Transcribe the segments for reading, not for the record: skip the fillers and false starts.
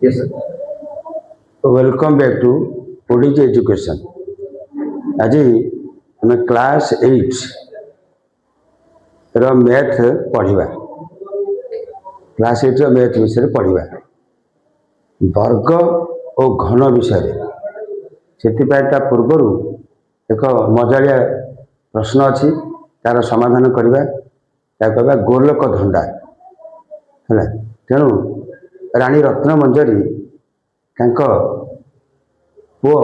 Yes, sir. Welcome back to Odiji education. आज आम class 8 रो मैथ पढ़ा। क्लास 8 रो मैथ विषय पढ़ा वर्ग और घन विषय से पूर्वर एक मजालिया प्रश्न अच्छी तार समाधान करवा कहवा गोलक धंदा है। तेणु रानी रत्न मंजरी पुओ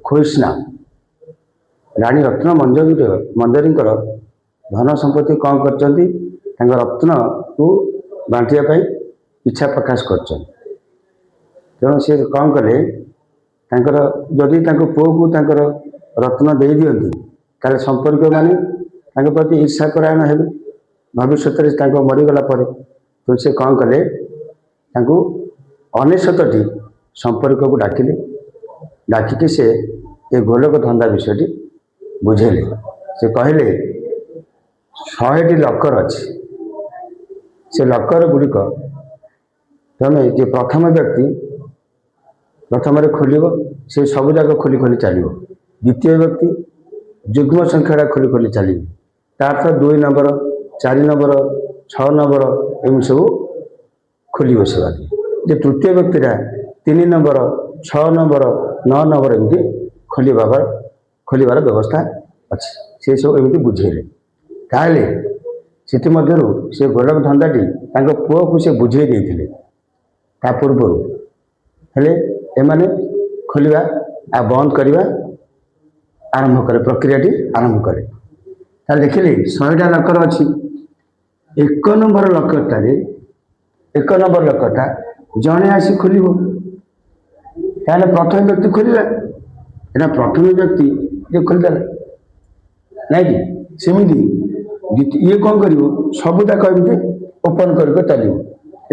खोइस्ना रानी रत्न मंजरी धन संपत्ति कौन कर रत्न को बांटिया इच्छा प्रकाश कर तेणु सी कौन कले जदि पुओ को रत्न दे दियंती ताले संपर्क माने प्रति ईर्षा करायण हे भविष्य मरीगला तो से कौन कले अनेशतटी संपर्क को डाकिले डाकिकी से ये गोलक धंदा विषय बुझेले। से कहले 100टी लकर अच्छी से लकर गुड़िक तुम जे प्रथम व्यक्ति प्रथम खोल से सब जाक खोली खोली चलो। द्वितीय व्यक्ति युग्म संख्या खोली खोली चल तार 2 नंबर 4 नंबर 6 नंबर एम सब खोल बसवा। जे तृतीय व्यक्ति 3 नंबर 6 नंबर 9 नंबर एमती खोलिबार व्यवस्था अच्छी से सब एमती बुझेले। ताले से गोलक धंदाटी पुओ को से बुझे देते पूर्वर हेले एमाने खोलिबा आ बंद करवा आरंभ करे प्रक्रियाटी आरंभ करे। देखिले 100टा लकर अच्छी 1 नंबर लकरटारे 1 नंबर लकरटा जड़े आसी खोल प्रथम व्यक्ति खोलला एटा प्रथम व्यक्ति ये खोलदेला ना कि सेमती ये कौन कर सबूता कमी ओपन कर चलो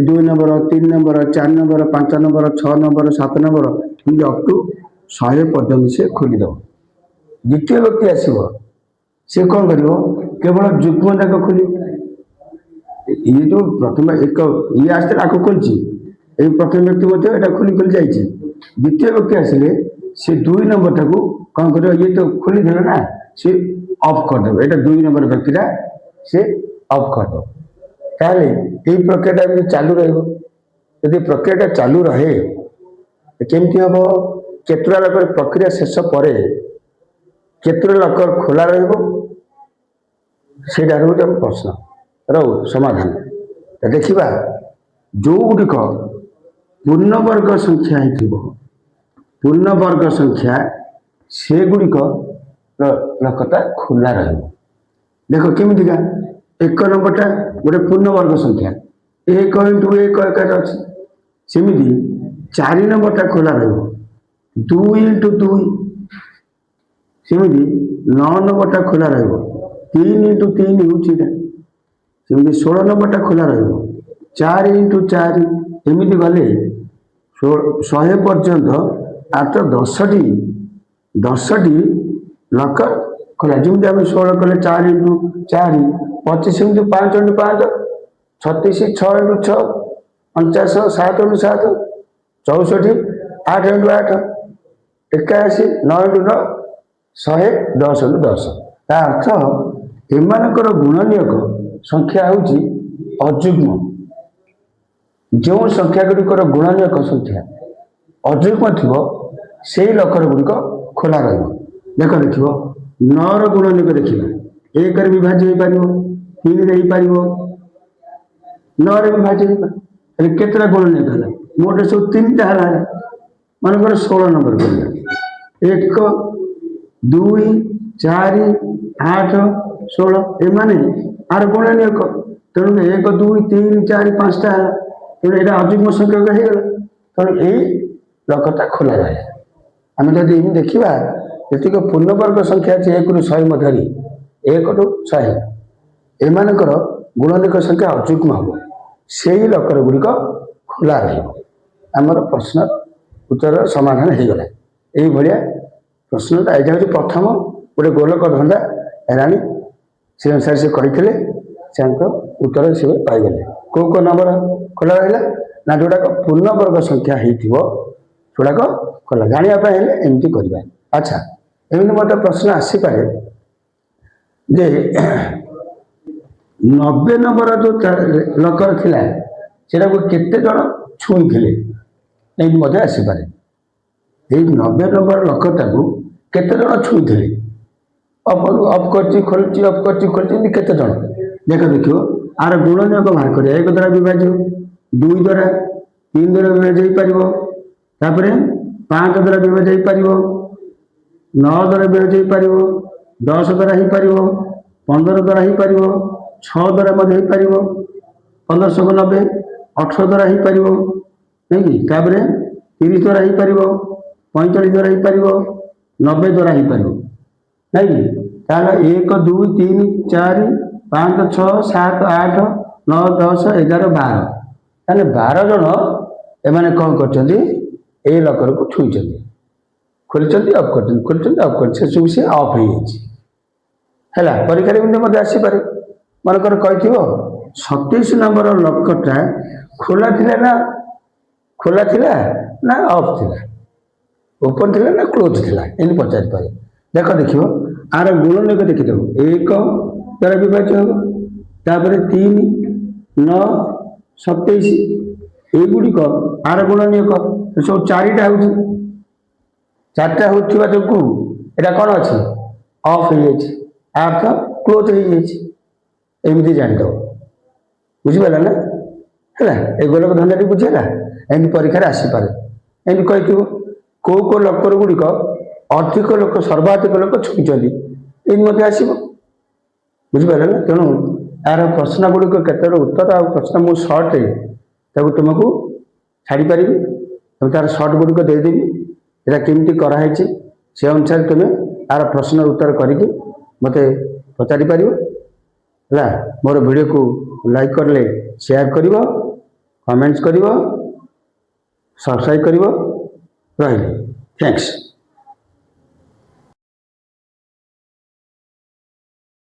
2 number 3 number 4 number 5 number 6 number 7 number up to 100 पर्यंत से खोलीद। द्वितीय व्यक्ति आसो सी कौन कर केवल युग्म जाक खोल ये जो प्रथम एक ये आसते आगे खोलची ये प्रथम व्यक्ति एटा खोली खोली जाइए। द्वितीय व्यक्ति आसिले से 2 नंबर टाक कौन कर ये तो खोली देला ना सी ऑफ करदे एटा 2 नंबर व्यक्तिटा से ऑफ करदे। ताले ये प्रक्रिया चालू रही प्रक्रिया चालू रहे केमती हम केतुरा लकर प्रक्रिया शेष पर केतुरा लकर खोला रहा प्रश्न रो समाधान देखा जो गुड़िक पूर्ण वर्ग संख्या पूर्ण वर्ग संख्या से गुड़िक लकटा खोला देख केमिका 1 नंबरटा गोटे पूर्ण वर्ग संख्या 1 इंटू 1 अच्छी सेमती 4 नंबरटा खोला 2 इंटू 2 सेमती 9 नंबरटा खोला 3 इंटू 3 होमती 16 नंबरटा खोला 4 इंटू 4 एमती गले 100 पर्यंत आठ 10टी लकर खोला जमी आम 16 कले 4 into 4 25 into 5 into 5 36 6 into 6 49 7 into 7 64 8 into 8 81 9 into 9 100 10 into 10 ता अर्थ एमानकर गुणनीयक संख्या हूँ अजुग्म। जो संख्या गुड़िकर गुणनीयक संख्या अजुग्म थी से लकर गुड़िक खोला देख देख 9 गुणनीयक देखा 1 विभाज्य हो पार 3 हो पार 9 विभाज्य हो केतटा गुणनीयक है मोटे सब 3टा है मनकर 16 नंबर कर 1 2 4 8 16 एमाने आर गुणनीयक तेणु 1 2 3 4 5टा है तेणु यहाँ अजुग्म संख्यक होगा तेणु यही लकटा खोल जाए। आम जब देखा जी पूर्ण वर्ग संख्या अच्छे 1 ରୁ 100 मध्य 1 ରୁ 100 एमानकर गुणनीयक संख्या अजुग्म हम से ही लकर गुड़िक खोला रमर प्रश्न उत्तर समाधान हो गला। यही प्रश्नटा यहाँ हूँ प्रथम गोटे गोलक धंदा राणी से अनुसार से कहते उत्तर से पाइगले। कौ नंबर खोला रहा ନା जोड़ाक पूर्णवर्ग संख्या होड़ाक कला जानापी एमती करवा। अच्छा एमती मत प्रश्न आसीपे जे 90 नंबर जो लकर थिला सेटा को केते जण छुई थिले एमती मत आसीपे। ये 90 नंबर लकरटा को केते जण छुई थिले अफ कर खोलुची अफ कर खोलुची केते जण देखो आर गुणनीयक बाहर कर 1 द्वारा विभाज्य 2 द्वारा 3 द्वारा विभाज्य तापर 5 द्वारा विभाज्य 9 द्वारा विभाज्य 10 द्वारा 15 द्वारा 6 द्वारा 1590 18 द्वारा नहीं तापर 30 द्वारा 45 द्वारा 90 द्वारा नहीं 1 2 3 4 5 6 7 8 9 10 11 12 ताले 12 जन एमाने कौन कर लकर को छुई खोली अफ कर खोली अफ कर सब सी अफ है परीक्षा मत आसीपे मनकर कही 27 नंबर लकटा खोला थिला ना अफ थिला ओपन थिला ना क्लोज थिला एमती पचारि पारे। देखो आर गुणनीयक देखिदेव 1 द्वारा विभाज्य हम तापर 3 9 27 युड़िक आर गुणनीयक सब 4टा हो 4टा होता जो यहाँ कौन अच्छी अफ हो अर्थ क्लोज होमती जानदेव बुझीपारा ना है ये गोलक धंदा बुझेगा एमती परीक्षा आसीपे एमती कही कौ लकर गुड़िक अधिक लोक सर्वाधिक लोक छुई ये मत आसो बुझीपारे ना। तेणु यार प्रश्न गुड़िक केत उत्तर आ प्रश्न मु सर्ट तुमको छाड़ी पारि तुम तार सर्ट गुड़िक देदेवी यहाँ केमती कराई से अनुसार तुम्हें यार प्रश्न उत्तर करके मत पचारि पार है। मोर वीडियो को लाइक करले शेयर कर कमेंट्स कर सब्सक्राइब कर रही थैंक्स।